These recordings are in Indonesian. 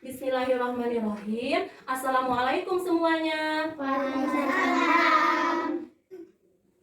Bismillahirrahmanirrahim. Assalamualaikum semuanya. Waalaikumsalam.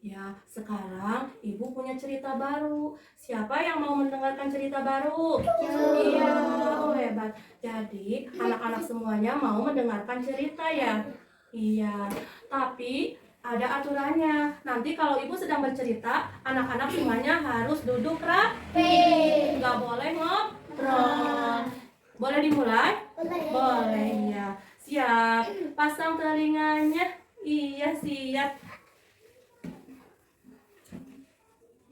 Ya, sekarang Ibu punya cerita baru. Siapa yang mau mendengarkan cerita baru? Iya, oh hebat. Jadi, anak-anak semuanya mau mendengarkan cerita ya? Iya, tapi ada aturannya. Nanti kalau Ibu sedang bercerita, anak-anak semuanya harus duduk rapi. Nggak boleh ngobrol. Boleh dimulai? Boleh, iya. Siap. Pasang telinganya. Iya, siap.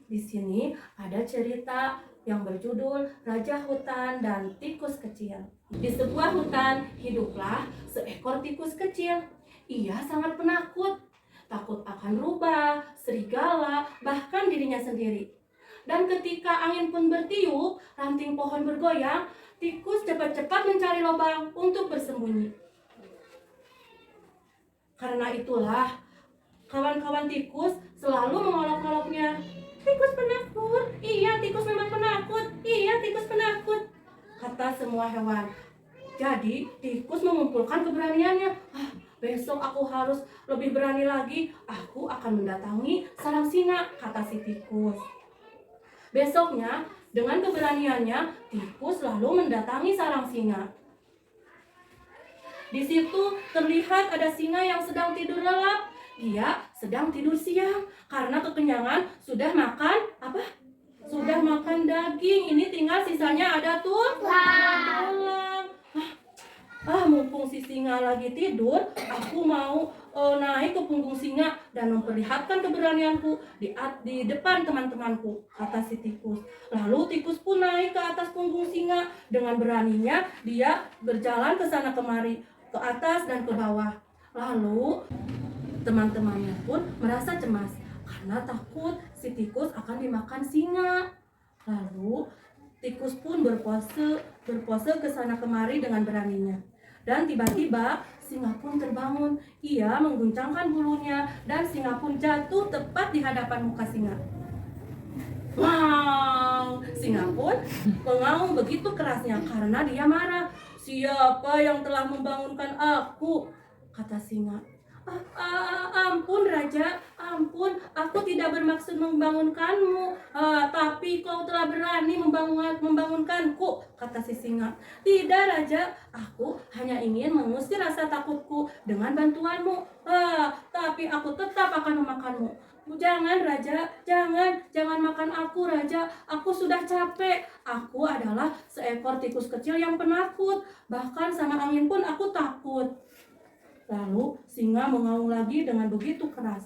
Di sini ada cerita yang berjudul Raja Hutan dan Tikus Kecil. Di sebuah hutan hiduplah seekor tikus kecil. Ia sangat penakut, takut akan rubah, serigala, bahkan dirinya sendiri. Dan ketika angin pun bertiup, ranting pohon bergoyang, tikus cepat-cepat mencari lubang untuk bersembunyi. Karena itulah, kawan-kawan tikus selalu mengolok-oloknya. Tikus penakut, iya tikus memang penakut, iya tikus penakut, kata semua hewan. Jadi tikus mengumpulkan keberaniannya. Besok aku harus lebih berani lagi, aku akan mendatangi sarang singa, kata si tikus. Besoknya, dengan keberaniannya, tikus lalu mendatangi sarang singa. Di situ terlihat ada singa yang sedang tidur lelap. Dia sedang tidur siang karena kekenyangan sudah makan apa? Sudah makan daging. Ini tinggal sisanya ada tulang. Mumpung si singa lagi tidur, aku mau naik ke punggung singa dan memperlihatkan keberanianku di depan teman-temanku, kata si tikus. Lalu tikus pun naik ke atas punggung singa. Dengan beraninya dia berjalan ke sana kemari, ke atas dan ke bawah. Lalu teman-temannya pun merasa cemas karena takut si tikus akan dimakan singa. Lalu tikus pun berpose ke sana kemari dengan beraninya. Dan tiba-tiba singa pun terbangun. Ia mengguncangkan bulunya dan singa pun jatuh tepat di hadapan muka singa. Wow, singa pun mengaum begitu kerasnya karena dia marah. Siapa yang telah membangunkan aku? Kata singa. Ampun Raja, ampun, aku tidak bermaksud membangunkanmu, tapi kau telah berani membangunkanku, kata si singa. Tidak Raja, aku hanya ingin mengusir rasa takutku dengan bantuanmu, tapi aku tetap akan memakanmu. Jangan Raja, jangan makan aku Raja, aku sudah capek. Aku adalah seekor tikus kecil yang penakut, bahkan sama angin pun aku takut. Lalu singa mengaum lagi dengan begitu keras.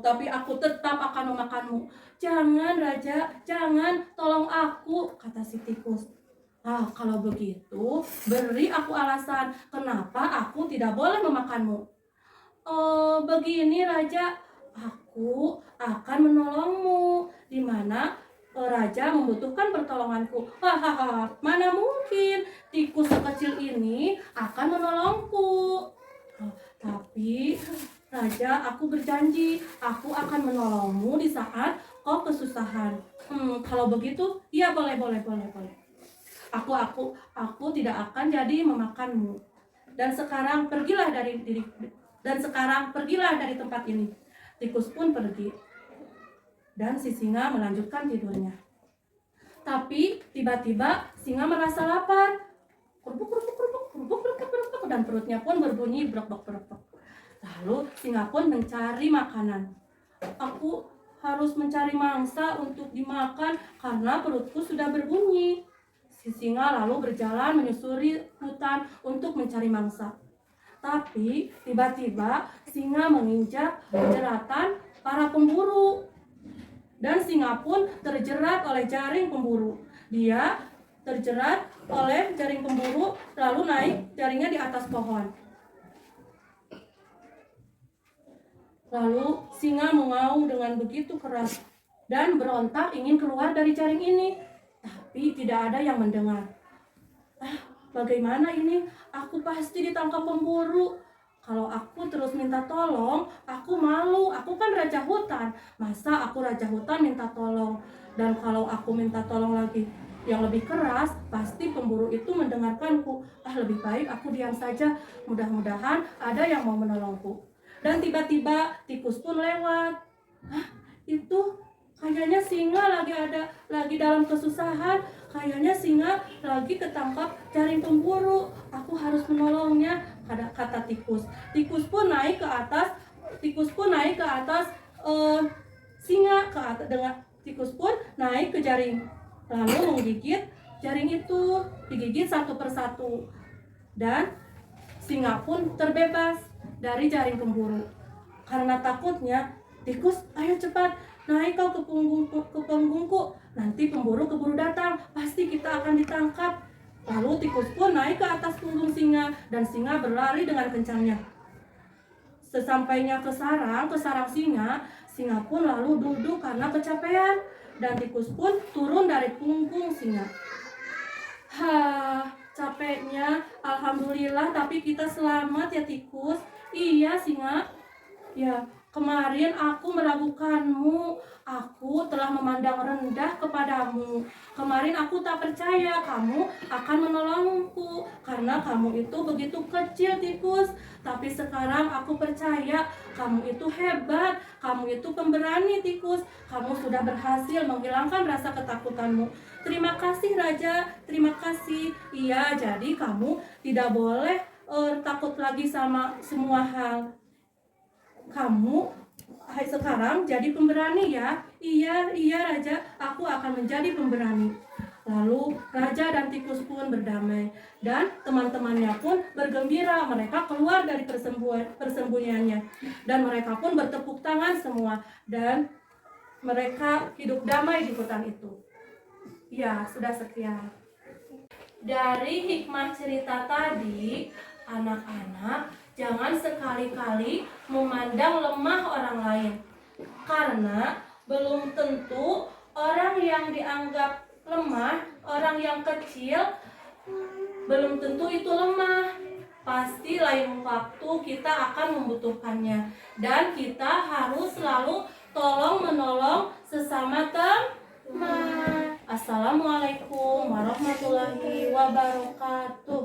Tapi aku tetap akan memakanmu. Jangan Raja, jangan, tolong aku, kata si tikus. Kalau begitu, beri aku alasan kenapa aku tidak boleh memakanmu. Begini Raja, aku akan menolongmu, di mana Raja membutuhkan pertolonganku. Mana mungkin tikus sekecil ini akan menolongku. Tapi Raja, aku berjanji, aku akan menolongmu di saat kau kesusahan. Kalau begitu, iya boleh. Aku tidak akan jadi memakanmu. Dan sekarang pergilah dari tempat ini. Tikus pun pergi. Dan si singa melanjutkan tidurnya. Tapi tiba-tiba singa merasa lapar. Kerupuk, dan perutnya pun berbunyi brok. Lalu singa pun mencari makanan. Aku harus mencari mangsa untuk dimakan karena perutku sudah berbunyi. Si singa lalu berjalan menyusuri hutan untuk mencari mangsa. Tapi tiba-tiba singa menginjak jeratan para pemburu. Dan singa pun terjerat oleh jaring pemburu. Dia terjerat oleh jaring pemburu, lalu naik jaringnya di atas pohon. Lalu singa mengaum dengan begitu keras dan berontak ingin keluar dari jaring ini. Tapi tidak ada yang mendengar. Bagaimana ini? Aku pasti ditangkap pemburu. Kalau aku terus minta tolong, aku malu. Aku kan raja hutan. Masa aku raja hutan minta tolong? Dan kalau aku minta tolong lagi, yang lebih keras, pasti pemburu itu mendengarkanku. Lebih baik aku diam saja. Mudah-mudahan ada yang mau menolongku. Dan tiba-tiba tikus pun lewat. Itu kayaknya singa lagi dalam kesusahan. Kayaknya singa lagi ketangkap jaring pemburu. Aku harus menolongnya, kata tikus. Tikus pun naik ke atas singa ke atas. Dengan tikus pun naik ke jaring, lalu menggigit jaring itu, digigit satu persatu, dan singa pun terbebas dari jaring pemburu. Karena takutnya, tikus, ayo cepat naik kau ke punggungku, nanti pemburu keburu datang, pasti kita akan ditangkap. Lalu tikus pun naik ke atas punggung singa, dan singa berlari dengan kencangnya. Sesampainya ke sarang singa pun lalu duduk karena kecapean, dan tikus pun turun dari punggung singa. Capeknya, alhamdulillah, tapi kita selamat ya tikus. Iya singa, ya kemarin aku meragukanmu. Aku telah memandang rendah kepadamu. Kemarin aku tak percaya kamu akan menolongku karena kamu itu begitu kecil tikus. Tapi sekarang aku percaya kamu itu hebat. Kamu itu pemberani tikus. Kamu sudah berhasil menghilangkan rasa ketakutanmu. Terima kasih Raja, terima kasih. Iya, jadi kamu tidak boleh takut lagi sama semua hal. Kamu sekarang jadi pemberani ya. Iya Raja, aku akan menjadi pemberani. Lalu Raja dan tikus pun berdamai, dan teman-temannya pun bergembira. Mereka keluar dari persembunyiannya, dan mereka pun bertepuk tangan semua, dan mereka hidup damai di hutan itu. Ya, sudah sekian. Dari hikmah cerita tadi, anak-anak jangan sekali-kali memandang lemah orang lain, karena belum tentu orang yang dianggap lemah, orang yang kecil, belum tentu itu lemah. Pasti lain waktu kita akan membutuhkannya, dan kita harus selalu tolong-menolong sesama teman. Assalamualaikum warahmatullahi wabarakatuh.